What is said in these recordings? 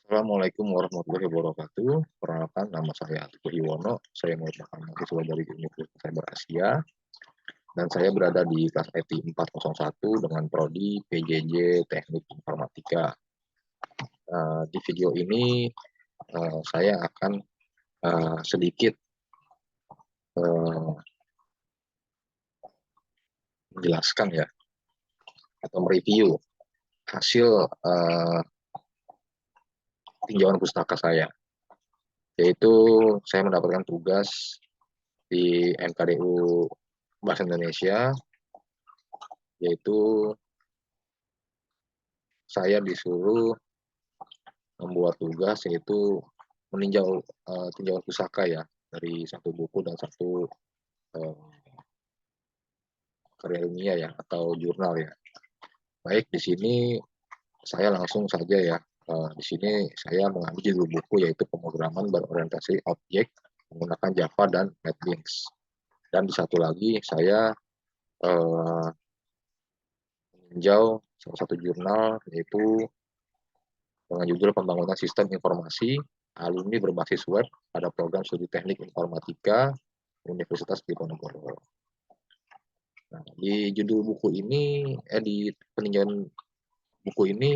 Assalamualaikum warahmatullahi wabarakatuh. Perkenalkan, nama saya Teguh Yuwono. Saya merupakan mahasiswa dari Universitas Cyber Asia dan saya berada di kelas IT 401 dengan prodi PJJ Teknik Informatika. Di video ini saya akan sedikit uh, menjelaskan ya atau mereview hasil tinjauan pustaka saya, yaitu saya mendapatkan tugas di MKDU Bahasa Indonesia, yaitu saya disuruh membuat tugas yaitu meninjau tinjauan pusaka ya dari satu buku dan satu uh, karya ilmiah ya atau jurnal ya. Baik, di sini saya langsung saja ya. Di sini saya mengambil judul buku yaitu pemrograman berorientasi objek menggunakan Java dan NetBeans. Dan di satu lagi saya uh, meninjau salah satu jurnal yaitu dengan judul Pembangunan Sistem Informasi Alumni Berbasis Web pada Program Studi Teknik Informatika Universitas Diponegoro. Nah, di judul buku ini, di peninjauan buku ini,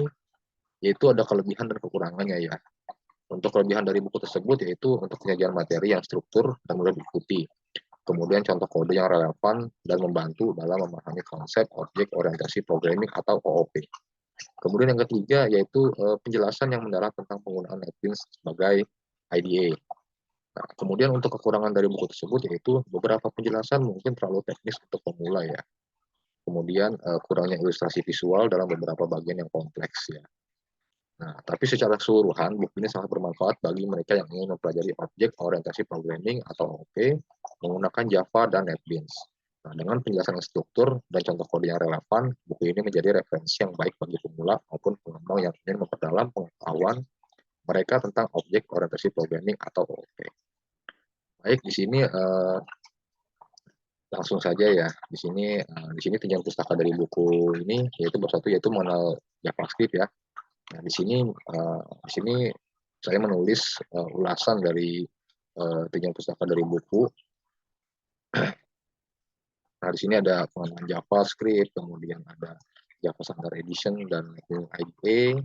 yaitu ada kelebihan dan kekurangannya ya. Untuk kelebihan dari buku tersebut yaitu untuk penyajian materi yang struktur dan mudah diikuti. Kemudian contoh kode yang relevan dan membantu dalam memahami konsep objek orientasi programming atau OOP. Kemudian yang ketiga yaitu penjelasan yang mendalam tentang penggunaan NetBeans sebagai IDE. Nah, kemudian untuk kekurangan dari buku tersebut yaitu beberapa penjelasan mungkin terlalu teknis untuk pemula ya. Kemudian kurangnya ilustrasi visual dalam beberapa bagian yang kompleks ya. Nah, tapi secara keseluruhan buku ini sangat bermanfaat bagi mereka yang ingin mempelajari objek orientasi programming atau OOP menggunakan Java dan NetBeans. Nah, dengan penjelasan struktur dan contoh kode yang relevan, buku ini menjadi referensi yang baik bagi pemula maupun pengembang yang ingin memperdalam pengetahuan mereka tentang objek orientasi programming atau OOP. Baik, di sini langsung saja ya. Di sini tinjauan pustaka dari buku ini yaitu bersatu yaitu mengenal JavaScript ya. Nah, di sini saya menulis ulasan dari tinjauan pustaka dari buku. Nah, di sini ada pengenalan JavaScript, kemudian ada Java Standard Edition dan IDE.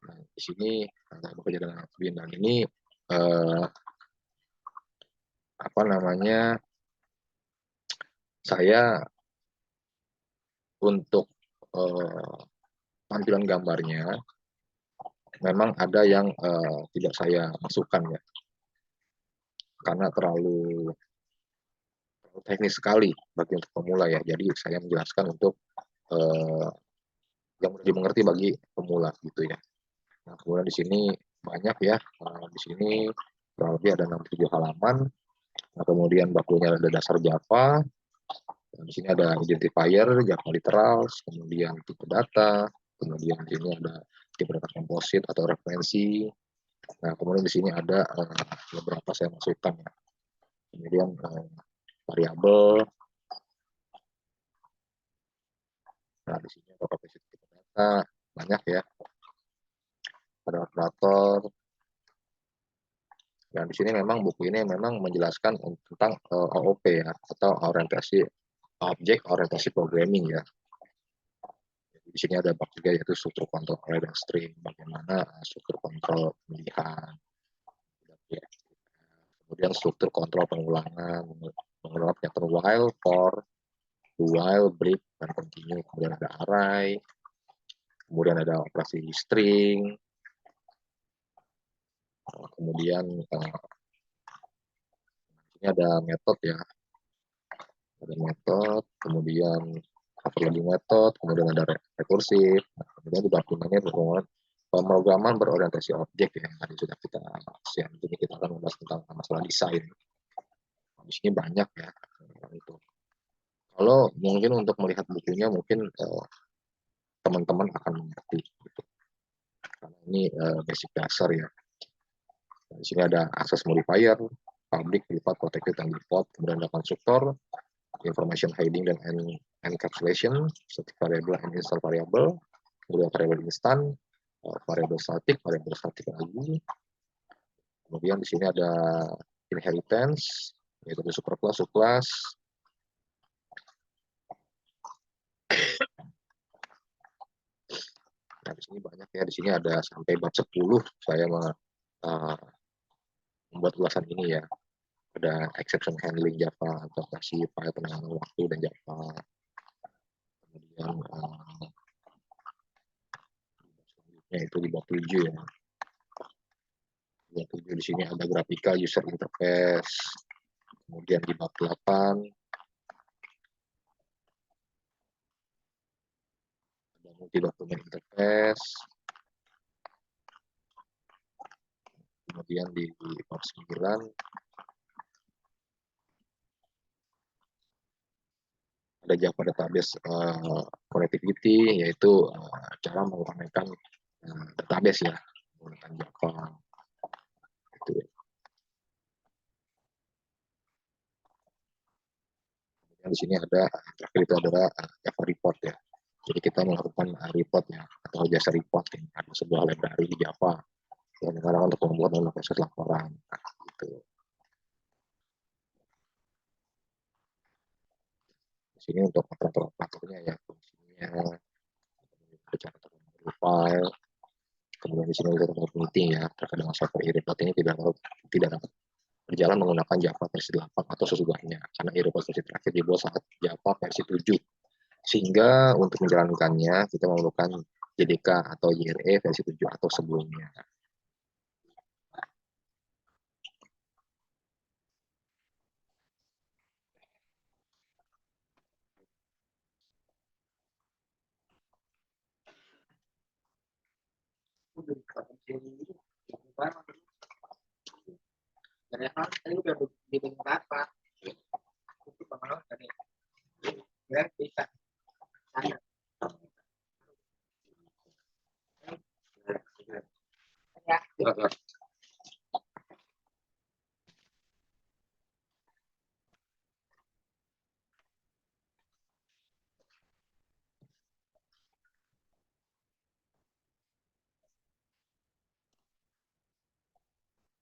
Nah, di sini ada bekerja dengan Admin dan ini apa namanya saya untuk tampilan gambarnya memang ada yang tidak saya masukkan ya karena terlalu teknis sekali bagi untuk pemula ya. Jadi saya menjelaskan untuk uh, yang mudah dimengerti bagi pemula gitu ya. Nah, kemudian di sini banyak ya. Di sini kurang lebih ada 67 halaman. Nah, kemudian bakunya ada dasar Java. Nah, di sini ada identifier, Java literals, kemudian tipe data, kemudian di sini ada tipe data komposit atau referensi. Nah, kemudian di sini ada beberapa saya masukkan ya. Kemudian variabel. Nah, di sini ada kapasitas tipe data, banyak ya. Ada operator. Dan di sini memang buku ini memang menjelaskan tentang OOP ya, atau orientasi objek orientasi programming ya. Jadi di sini ada bab 3 yaitu struktur kontrol array dan string, bagaimana struktur kontrol pemilihan. Ya. Kemudian struktur kontrol pengulangan, mengenal pattern while, for, while, break, dan continue. Kemudian ada array, kemudian ada operasi string, kemudian ini ada metode ya, ada metode, kemudian overloading metode, kemudian ada rekursif, kemudian di bagiannya pemrograman berorientasi objek ya, yang tadi sudah kita bahas ya. Jadi kita akan membahas tentang masalah desain. Di sini banyak ya itu. Kalau mungkin untuk melihat bukunya mungkin teman-teman akan mengerti gitu. Karena ini basic dasar ya. Di sini ada access modifier, public, private, protected, dan default, kemudian ada konstruktor, information hiding dan encapsulation, static variable and install variable, kemudian variable instant, variabel statik lagi. Kemudian di sini ada inheritance, yaitu superclass, subclass. Nah, di sini banyak ya. Di sini ada sampai bab 10 saya membuat ulasan ini ya. Ada exception handling Java, adaptasi file penanganan waktu dan Java. Kemudian selanjutnya itu di bab 7 ya. Di bab 7 di sini ada grafika user interface. Kemudian di bab 8 ada multi document interface. Kemudian di bab 9 ada Java database connectivity, yaitu cara menggunakan database ya, menggunakan Java. Itu. Kemudian di sini ada terakhir itu adalah Java report ya. Jadi kita melakukan report ya, atau jasa report yang ada sebuah library di Java yang digunakan untuk membuat dan proses laporan. Nah, gitu. Di sini untuk operator-operatornya ya, fungsinya, ada cara terhubung file. Kemudian di sini ada meeting ya, terkait dengan software e-report ini tidak dapat berjalan menggunakan Java versi 8 atau sesudahnya, karena e-report versi terakhir dibuat saat Java versi 7. Sehingga untuk menjalankannya kita memerlukan JDK atau JRE versi 7 atau sebelumnya.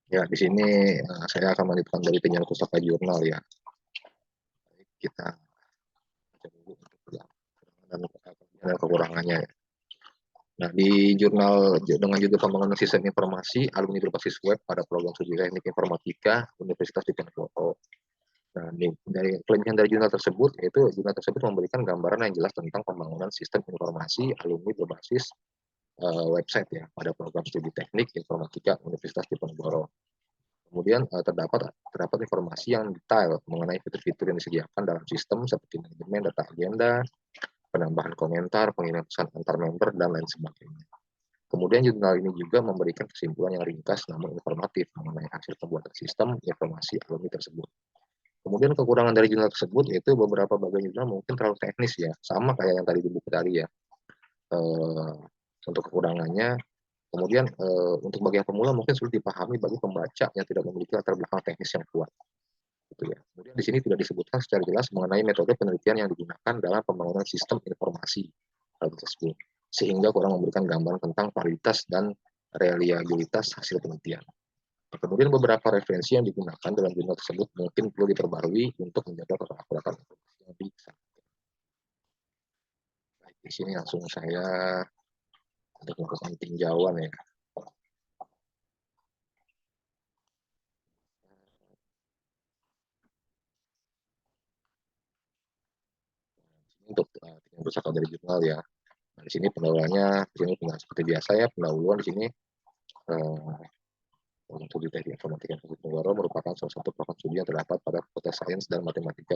Ya, di sini saya akan melanjutkan dari penjara pustaka jurnal ya. Kita baca dulu untuk dan kekurangannya. Nah, di jurnal dengan judul Pembangunan Sistem Informasi Alumni Berbasis Web pada Program Studi Teknik Informatika Universitas Diponegoro. Nah, dari kelebihan dari jurnal tersebut, yaitu jurnal tersebut memberikan gambaran yang jelas tentang pembangunan sistem informasi alumni berbasis website ya pada Program Studi Teknik Informatika Universitas Diponegoro. Kemudian terdapat informasi yang detail mengenai fitur-fitur yang disediakan dalam sistem seperti manajemen data agenda, penambahan komentar, pengiriman pesan antar member, dan lain sebagainya. Kemudian jurnal ini juga memberikan kesimpulan yang ringkas namun informatif mengenai hasil pembuatan sistem informasi alumni tersebut. Kemudian kekurangan dari jurnal tersebut yaitu beberapa bagian jurnal mungkin terlalu teknis ya, sama kayak yang tadi di buku tadi ya. Untuk kekurangannya, kemudian untuk bagian pemula mungkin sulit dipahami bagi pembaca yang tidak memiliki latar belakang teknis yang kuat. Gitu ya. Kemudian di sini tidak disebutkan secara jelas mengenai metode penelitian yang digunakan dalam pembangunan sistem informasi tersebut, sehingga kurang memberikan gambaran tentang kualitas dan reliabilitas hasil penelitian. Kemudian beberapa referensi yang digunakan dalam jurnal tersebut mungkin perlu diperbarui untuk menjaga keakuratan informasi yang bisa. Baik, di sini langsung saya untuk melakukan tinjauan ya. Untuk pusaka dari jurnal ya. Nah, di sini pendahuluannya, di sini seperti biasa ya, pendahuluan di sini Program Studi Teknik Informatika Diponegoro merupakan salah satu program studi yang terdapat pada Fakultas Sains dan Matematika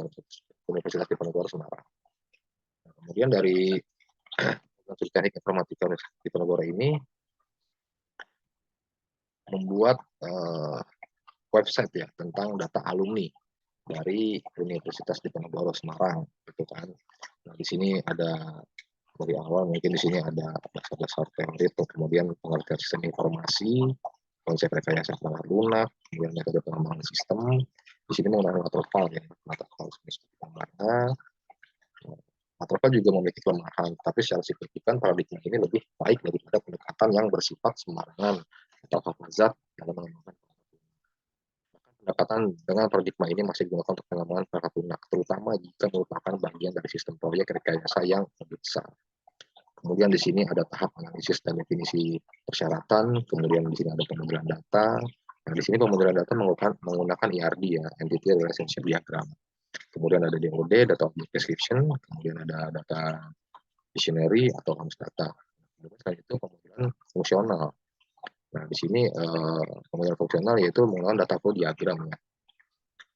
Universitas Diponegoro Semarang. Nah, kemudian dari Program Studi Teknik Informatika Universitas Diponegoro ini membuat website ya tentang data alumni dari Universitas Diponegoro Semarang, gitu kan. Nah, di sini ada dari awal mungkin di sini ada dasar-dasar teori, kemudian pengertian sistem informasi, konsep rekayasa perangkat lunak, kemudian metode pengembangan sistem. Di sini menggunakan waterfall ya, waterfall seperti mana. Matroka juga memiliki kelemahan, tapi secara signifikan paradigma ini lebih baik daripada pendekatan yang bersifat sembarangan atau haphazard dalam mengembangkan pendekatan dengan paradigma ini masih digunakan untuk pengembangan perangkat lunak, terutama jika merupakan bagian dari sistem proyek rekayasa yang lebih besar. Kemudian di sini ada tahap analisis dan definisi persyaratan, kemudian di sini ada pemodelan data. Nah, di sini pemodelan data menggunakan ERD ya, Entity Relationship Diagram. Kemudian ada DOD, Data Object Description, kemudian ada Data Dictionary atau HAMS Data. Kemudian setelah itu pemodelan fungsional. Nah, di sini pemodelan fungsional yaitu menggunakan data flow diagram ya,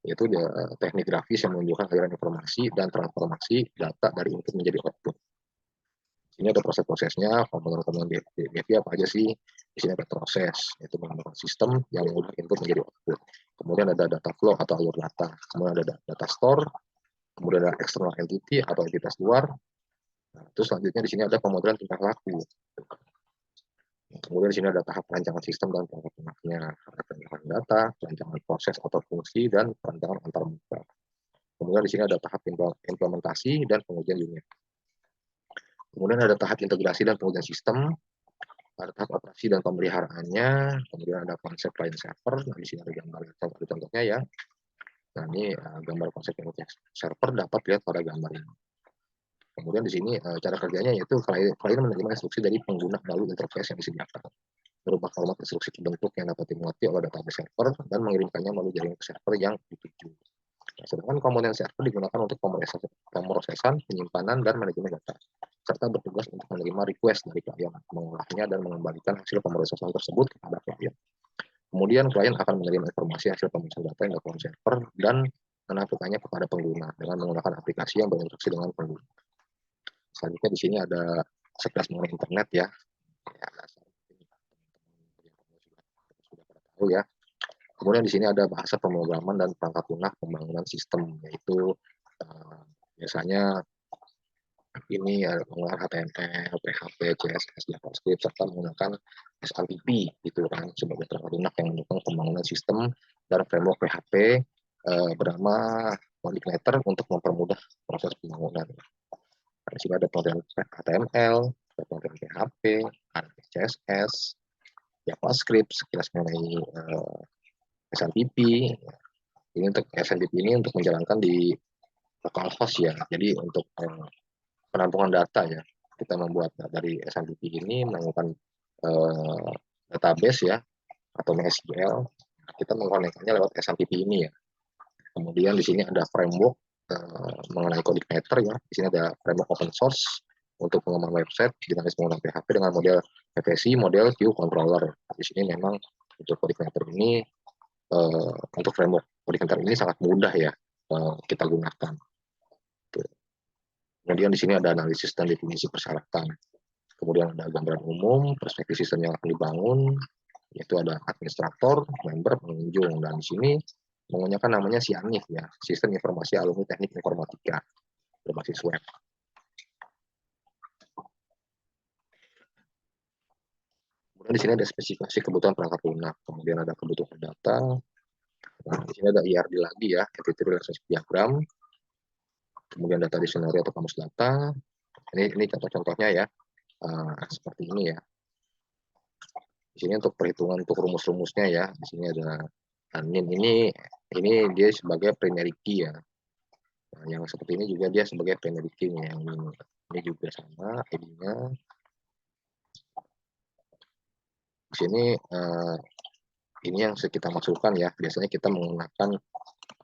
yaitu teknik grafis yang menunjukkan aliran informasi dan transformasi data dari input menjadi output. Ini ada proses-prosesnya, komponen-komponen DFI apa aja sih? Di sini ada proses, yaitu menggunakan sistem yang mengubah input menjadi output. Kemudian ada data flow atau alur data. Kemudian ada data store, kemudian ada external entity atau entitas luar. Nah, terus selanjutnya di sini ada pemodelan tingkah laku. Kemudian di sini ada tahap perancangan sistem dan perangkat lunaknya, perancangan data, perancangan proses atau fungsi, dan perancangan antarmuka. Kemudian di sini ada tahap implementasi dan pengujian unit. Kemudian ada tahap integrasi dan pengujian sistem, ada tahap operasi dan pemeliharaannya, kemudian ada konsep client server. Nah, di sini ada gambar contohnya ya. Nah, ini gambar konsep server dapat dilihat pada gambar ini. Kemudian di sini cara kerjanya yaitu klien menerima instruksi dari pengguna melalui interface yang disediakan. Berubah format instruksi ke bentuk yang dapat dimuati oleh database server dan mengirimkannya melalui jaringan ke server yang dituju. Nah, sedangkan komponen server digunakan untuk pemrosesan, penyimpanan, dan manajemen data, serta bertugas untuk menerima request dari klien, mengolahnya, dan mengembalikan hasil pemrosesan tersebut kepada klien. Kemudian klien akan menerima informasi hasil pemrosesan data yang dilakukan server dan menampilkannya kepada pengguna dengan menggunakan aplikasi yang berinstruksi dengan pengguna. Selanjutnya di sini ada sekelas mengenai internet ya. Sudah pada tahu ya. Kemudian di sini ada bahasa pemrograman dan perangkat lunak pembangunan sistem, yaitu biasanya ini menggunakan HTML, PHP, CSS, JavaScript, serta menggunakan SRTP gitu kan sebagai perangkat lunak yang mendukung pembangunan sistem dan framework PHP bernama Coordinator untuk mempermudah proses pembangunan. Di sini ada pemrograman HTML, pemrograman PHP, CSS, JavaScript, sekilas mengenai SNMP. Ini untuk SNMP ini untuk menjalankan di localhost ya. Jadi untuk penampungan data ya. Kita membuat dari SNMP ini melakukan database ya atau MySQL. Kita mengkonekkannya lewat SNMP ini ya. Kemudian di sini ada framework mengenai Coordinator ya. Di sini ada framework open source untuk pengembangan website dinamis menggunakan PHP dengan model PVC, model view controller. Di sini memang untuk Coordinator ini untuk framework Coordinator ini sangat mudah ya kita gunakan. Kemudian di sini ada analisis dan definisi persyaratan. Kemudian ada gambaran umum, perspektif sistem yang akan dibangun, yaitu ada administrator, member, pengunjung, dan di sini menggunakan namanya SIANIF ya, Sistem Informasi Alumni Teknik Informatika berbasis web. Kemudian di sini ada spesifikasi kebutuhan perangkat lunak, kemudian ada kebutuhan data. Nah, di sini ada ERD lagi ya, Entity Relationship Diagram. Kemudian data dictionary atau kamus data. Ini contoh-contohnya ya, seperti ini ya. Di sini untuk perhitungan untuk rumus-rumusnya ya. Di sini ada NIM ini dia sebagai primary key ya. Nah, yang seperti ini juga dia sebagai primary key yang ini juga sama ID-nya. Di sini ini yang kita masukkan ya. Biasanya kita menggunakan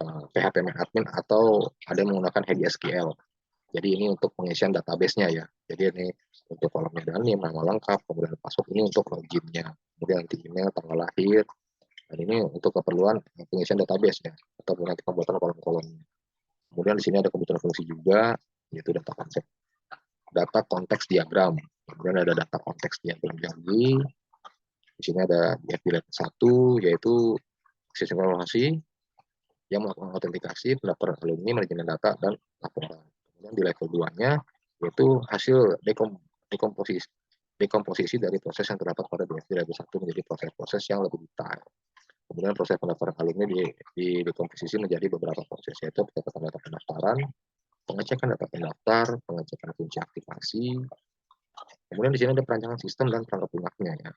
PHP admin atau ada yang menggunakan HDSQL. Jadi ini untuk pengisian database-nya ya. Jadi ini untuk kolomnya NIM, nama lengkap, kemudian password ini untuk login-nya. Kemudian nanti email, tanggal lahir. Dan ini untuk keperluan pengisian database ya, atau nanti pembuatan kolom-kolomnya. Kemudian di sini ada kebutuhan fungsi juga, yaitu data konsep, data konteks diagram. Kemudian ada data konteks diagram lagi. Di sini ada DFI level 1, yaitu sistem informasi yang melakukan autentikasi, pendaftaran alumni, manajemen data, dan laporan. Kemudian di level 2-nya, yaitu hasil dekomposisi dari proses yang terdapat pada DFI level 1 menjadi proses-proses yang lebih detail. Kemudian proses pendaftaran alumni didekomposisi menjadi beberapa proses, yaitu pencatatan data pendaftaran, pengecekan data pendaftar, pengecekan kunci aktivasi. Kemudian di sini ada perancangan sistem dan perangkat lunaknya ya.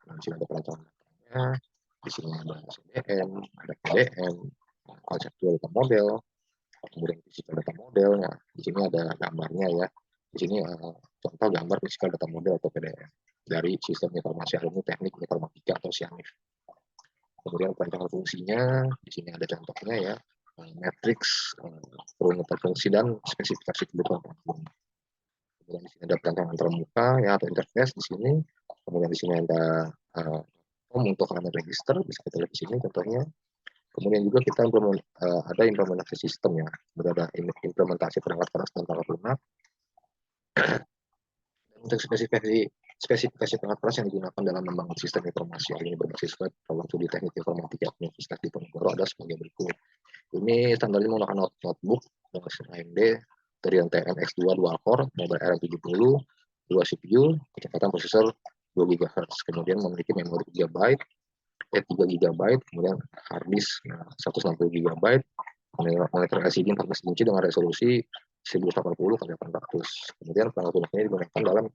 Nah, di sini ada perancangan datanya, di sini ada CDM, ada PDM, konseptual data model, kemudian physical data model. Nah, di sini ada gambarnya ya. Di sini contoh gambar physical data model atau PDM dari sistem informasi alumni teknik informatika atau SIANIF. Kemudian perancangan fungsinya, di sini ada contohnya ya, matriks, perunutan fungsi dan spesifikasi kebutuhan pengguna. Kemudian di sini ada perancangan terbuka ya atau interface di sini. Kemudian di sini ada form untuk halaman register, bisa kita lihat di sini contohnya. Kemudian juga kita ada implementasi sistem ya, berada implementasi perangkat keras dan perangkat lunak. Untuk spesifikasi perangkat keras yang digunakan dalam membangun sistem informasi alumni berbasis web program studi teknik informatika Universitas Diponegoro ada sebagai berikut. Ini standarnya menggunakan notebook dengan AMD Radeon TN X2 dual core, mobile RM70, 2 CPU, kecepatan prosesor 2 GHz, kemudian memiliki memori 3 byte, 3 GB, kemudian hard disk 160 GB, monitor LCD 14 inci dengan resolusi 1080 x 800. Kemudian perangkat lunaknya digunakan dalam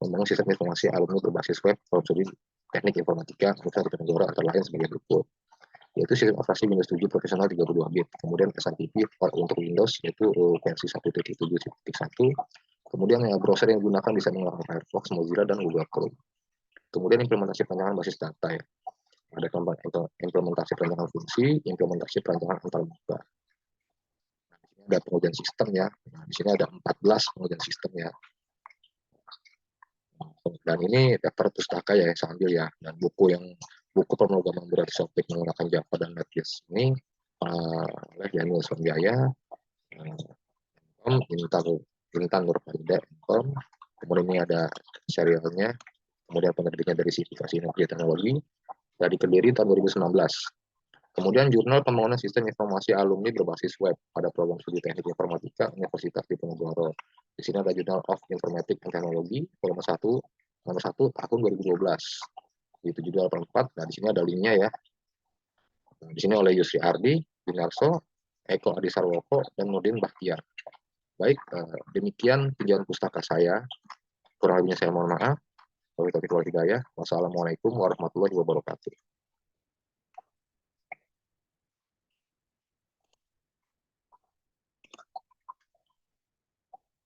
membangun sistem informasi alumni berbasis web studi teknik informatika Universitas Diponegoro antara lain sebagai berikut, yaitu sistem operasi Windows 7 profesional 32 bit, kemudian SMTP untuk Windows yaitu versi 1.7.1, kemudian browser yang digunakan bisa menggunakan Firefox, Mozilla, dan Google Chrome. Kemudian implementasi perancangan basis data ya, ada implementasi perancangan fungsi, implementasi perancangan antarmuka. Ada pengujian sistem ya. Nah, di sini ada 14 pengujian sistem ya. Dan ini daftar pustaka ya yang saya ambil ya. Dan buku pemrograman berbasis menggunakan Java dan Netflix ini oleh Daniel Sonjaya, Intan Nurfarida, kemudian ini ada serialnya, kemudian penerbitnya dari Sivitas Inovasi Teknologi, dari Kediri tahun 2019. Kemudian jurnal pembangunan sistem informasi alumni berbasis web pada program studi teknik informatika Universitas Diponegoro. Di sini ada Journal of Informatics and Technology volume 1 nomor 1 tahun 2012 di 784. Nah, di sini ada linknya ya. Nah, di sini oleh Yusri Ardi, Dinarso, Eko Adisarwoko, dan Nurdin Bahtiar. Baik, demikian pinjaman pustaka saya. Kurang lebihnya saya mohon maaf. Wassalamualaikum warahmatullahi wabarakatuh.